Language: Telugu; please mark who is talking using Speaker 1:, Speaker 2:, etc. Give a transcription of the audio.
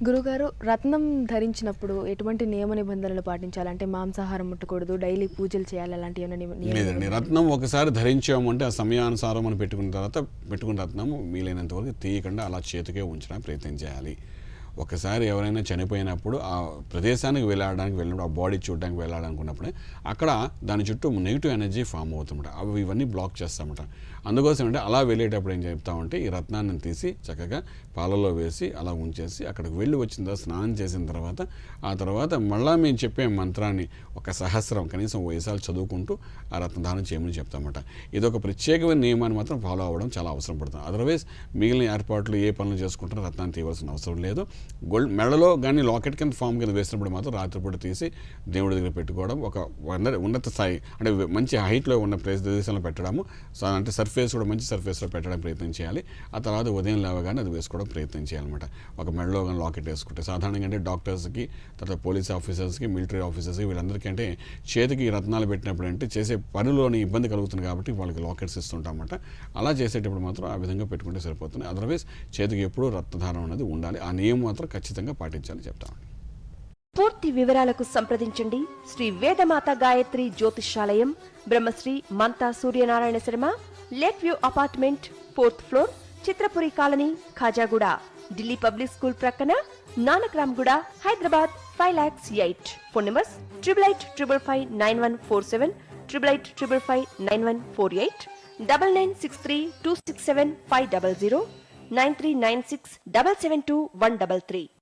Speaker 1: గురుగారు, రత్నం ధరించినప్పుడు ఎటువంటి నియమ నిబంధనలు పాటించాలి? అంటే మాంసాహారం ముట్టకూడదు, డైలీ పూజలు చేయాలి, అలాంటి
Speaker 2: లేదండి. రత్నం ఒకసారి ధరించాము అంటే ఆ సమయానుసారం మనం పెట్టుకున్న తర్వాత పెట్టుకున్న రత్నం వీలైనంత వరకు తీయకుండా అలా చేతికే ఉంచడానికి ప్రయత్నం చేయాలి. ఒకసారి ఎవరైనా చనిపోయినప్పుడు ఆ ప్రదేశానికి వెళ్ళినప్పుడు ఆ బాడీ చూడడానికి వెళ్ళాలనుకున్నప్పుడే అక్కడ దాని చుట్టూ నెగిటివ్ ఎనర్జీ ఫామ్ అవుతుంట. అవి ఇవన్నీ బ్లాక్ చేస్తామట. అందుకోసం అంటే అలా వెళ్ళేటప్పుడు ఏం చెప్తామంటే ఈ రత్నాన్ని తీసి చక్కగా పాలలో వేసి అలా ఉంచేసి అక్కడికి వెళ్ళి వచ్చిన తర్వాత స్నానం చేసిన తర్వాత ఆ తర్వాత మళ్ళీ మేము చెప్పే మంత్రాన్ని ఒక సహస్రం కనీసం 5 సార్లు చదువుకుంటూ ఆ రత్నదానం చేయమని చెప్తామట. ఇది ఒక ప్రత్యేకమైన నియమాన్ని మాత్రం ఫాలో అవ్వడం చాలా అవసరం పడుతుంది. అదర్వైజ్ మిగిలిన ఏర్పాట్లు ఏ పనులు చేసుకుంటారో రత్నాన్ని తీయవలసిన అవసరం లేదు. గోల్డ్ మెడలో కానీ లాకెట్ కింద ఫామ్ కింద వేసినప్పుడు మాత్రం రాత్రిపూట తీసి దేవుడి దగ్గర పెట్టుకోవడం, ఒక ఉన్నత స్థాయి అంటే మంచి హైట్లో ఉన్న ప్రదేశంలో పెట్టడము, అంటే సర్ఫేస్ కూడా మంచి సర్ఫేస్లో పెట్టడం ప్రయత్నం చేయాలి. ఆ తర్వాత ఉదయం లేవగానే అది వేసుకోవడం ప్రయత్నం చేయాలన్నమాట. ఒక మెడలో కానీ లాకెట్ వేసుకుంటే సాధారణంగా అంటే డాక్టర్స్కి, తర్వాత పోలీస్ ఆఫీసర్స్కి, మిలిటరీ ఆఫీసర్స్కి వీళ్ళందరికీ అంటే చేతికి రత్నాలు పెట్టినప్పుడు అంటే చేసే పనిలోని ఇబ్బంది కలుగుతుంది కాబట్టి వాళ్ళకి లాకెట్స్ ఇస్తుంటామన్నమాట. అలా చేసేటప్పుడు మాత్రం ఆ విధంగా పెట్టుకుంటే సరిపోతుంది. అదర్వైజ్ చేతికి ఎప్పుడూ రత్నధారం అనేది ఉండాలి. ఆ నియమం మాత్రం ఖచ్చితంగా పాటించాలని చెప్తామండి.
Speaker 3: పూర్తి వివరాలకు సంప్రదించండి Shri Vedamata Gayatri Jyotishalayam, Brahmasri Manta Suryanarayana Sharma, lake view apartment, 4th floor, Chitrapuri colony, Khajaguda, Delhi public school ప్రక్కన, నానక్రామ్గూడ, హైదరాబాద్ 5,08,000. Phone numbers 8855559147, 8855559148, 9963267500, 9396772133.